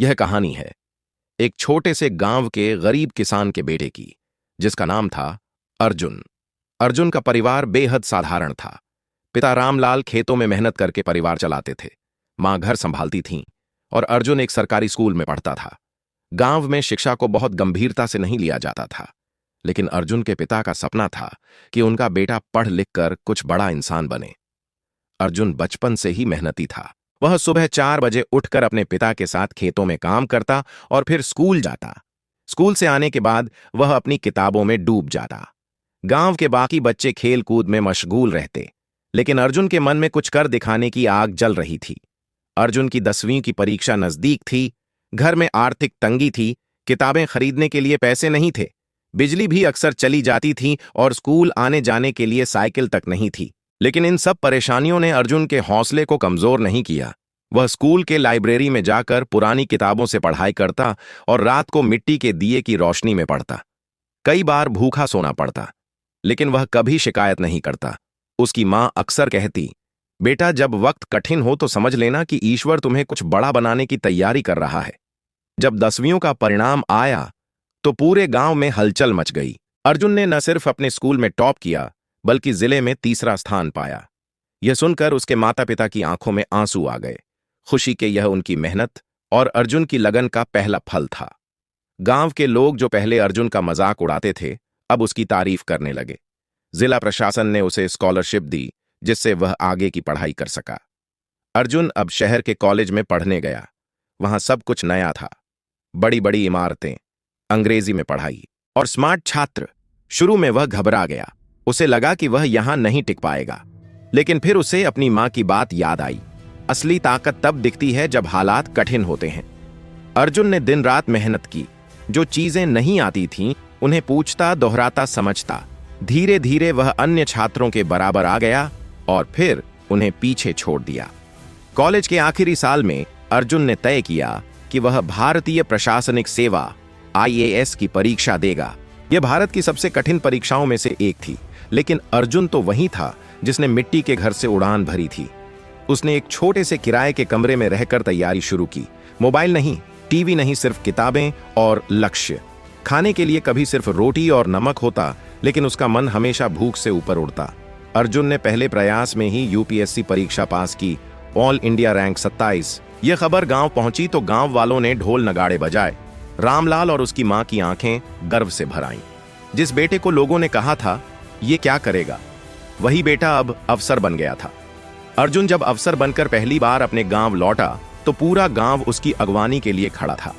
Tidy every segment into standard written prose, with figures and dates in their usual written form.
यह कहानी है एक छोटे से गांव के गरीब किसान के बेटे की, जिसका नाम था अर्जुन। अर्जुन का परिवार बेहद साधारण था। पिता रामलाल खेतों में मेहनत करके परिवार चलाते थे, मां घर संभालती थीं और अर्जुन एक सरकारी स्कूल में पढ़ता था। गांव में शिक्षा को बहुत गंभीरता से नहीं लिया जाता था, लेकिन अर्जुन के पिता का सपना था कि उनका बेटा पढ़ लिख कर कुछ बड़ा इंसान बने। अर्जुन बचपन से ही मेहनती था। वह सुबह 4 बजे उठकर अपने पिता के साथ खेतों में काम करता और फिर स्कूल जाता। स्कूल से आने के बाद वह अपनी किताबों में डूब जाता। गांव के बाकी बच्चे खेल कूद में मशगूल रहते, लेकिन अर्जुन के मन में कुछ कर दिखाने की आग जल रही थी। अर्जुन की 10वीं की परीक्षा नजदीक थी। घर में आर्थिक तंगी थी। किताबें खरीदने के लिए पैसे नहीं थे। बिजली भी अक्सर चली जाती थी और स्कूल आने जाने के लिए साइकिल तक नहीं थी। लेकिन इन सब परेशानियों ने अर्जुन के हौसले को कमजोर नहीं किया। वह स्कूल के लाइब्रेरी में जाकर पुरानी किताबों से पढ़ाई करता और रात को मिट्टी के दिए की रोशनी में पढ़ता। कई बार भूखा सोना पड़ता, लेकिन वह कभी शिकायत नहीं करता। उसकी मां अक्सर कहती, बेटा जब वक्त कठिन हो तो समझ लेना कि ईश्वर तुम्हें कुछ बड़ा बनाने की तैयारी कर रहा है। जब 10वीं का परिणाम आया तो पूरे गांव में हलचल मच गई। अर्जुन ने न सिर्फ अपने स्कूल में टॉप किया, बल्कि जिले में 3रा स्थान पाया। यह सुनकर उसके माता पिता की आंखों में आंसू आ गए। खुशी के यह उनकी मेहनत और अर्जुन की लगन का पहला फल था। गांव के लोग जो पहले अर्जुन का मजाक उड़ाते थे, अब उसकी तारीफ करने लगे। जिला प्रशासन ने उसे स्कॉलरशिप दी, जिससे वह आगे की पढ़ाई कर सका। अर्जुन अब शहर के कॉलेज में पढ़ने गया। वहां सब कुछ नया था। बड़ी बड़ी इमारतें, अंग्रेजी में पढ़ाई और स्मार्ट छात्र। शुरू में वह घबरा गया। उसे लगा कि वह यहां नहीं टिक पाएगा, लेकिन फिर उसे अपनी मां की बात याद आई। असली ताकत तब दिखती है जब हालात कठिन होते हैं। अर्जुन ने दिन रात मेहनत की। जो चीजें नहीं आती थीं, उन्हें पूछता, दोहराता, समझता। धीरे धीरे वह अन्य छात्रों के बराबर आ गया और फिर उन्हें पीछे छोड़ दिया। कॉलेज के आखिरी साल में अर्जुन ने तय किया कि वह भारतीय प्रशासनिक सेवा IAS की परीक्षा देगा। यह भारत की सबसे कठिन परीक्षाओं में से एक थी, लेकिन अर्जुन तो वही था जिसने मिट्टी के घर से उड़ान भरी थी। उसने एक छोटे से किराए के कमरे में रहकर तैयारी शुरू की। मोबाइल नहीं, टीवी नहीं, सिर्फ किताबें और लक्ष्य। खाने के लिए कभी सिर्फ रोटी और नमक होता, लेकिन उसका मन हमेशा भूख से ऊपर उड़ता। अर्जुन ने पहले प्रयास में ही UPSC परीक्षा पास की, ऑल इंडिया रैंक 27। यह खबर गांव पहुंची तो गांव वालों ने ढोल नगाड़े बजाए। रामलाल और उसकी मां की आंखें गर्व से भर आईं। जिस बेटे को लोगों ने कहा था ये क्या करेगा, वही बेटा अब अफसर बन गया था। अर्जुन जब अफसर बनकर पहली बार अपने गांव लौटा तो पूरा गांव उसकी अगवानी के लिए खड़ा था।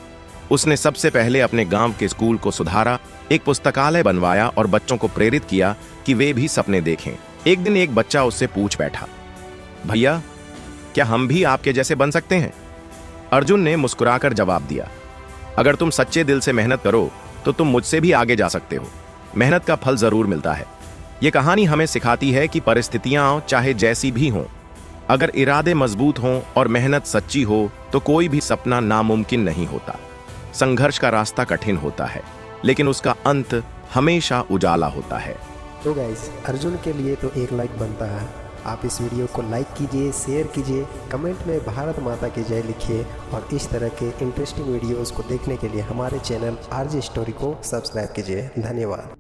उसने सबसे पहले अपने गांव के स्कूल को सुधारा, एक पुस्तकालय बनवाया और बच्चों को प्रेरित किया कि वे भी सपने देखें। एक दिन एक बच्चा उससे पूछ बैठा, भैया क्या हम भी आपके जैसे बन सकते हैं? अर्जुन ने मुस्कुराकर जवाब दिया, अगर तुम सच्चे दिल से मेहनत करो तो तुम मुझसे भी आगे जा सकते हो। मेहनत का फल जरूर मिलता है। यह कहानी हमें सिखाती है कि परिस्थितियां चाहे जैसी भी हों, अगर इरादे मजबूत हों और मेहनत सच्ची हो तो कोई भी सपना नामुमकिन नहीं होता। संघर्ष का रास्ता कठिन होता है, लेकिन उसका अंत हमेशा उजाला होता है। तो गाइस, अर्जुन के लिए तो एक लाइक बनता है। आप इस वीडियो को लाइक कीजिए, शेयर कीजिए, कमेंट में भारत माता की जय लिखिए और इस तरह के इंटरेस्टिंग वीडियोस को देखने के लिए हमारे चैनल RJ स्टोरी को सब्सक्राइब कीजिए। धन्यवाद।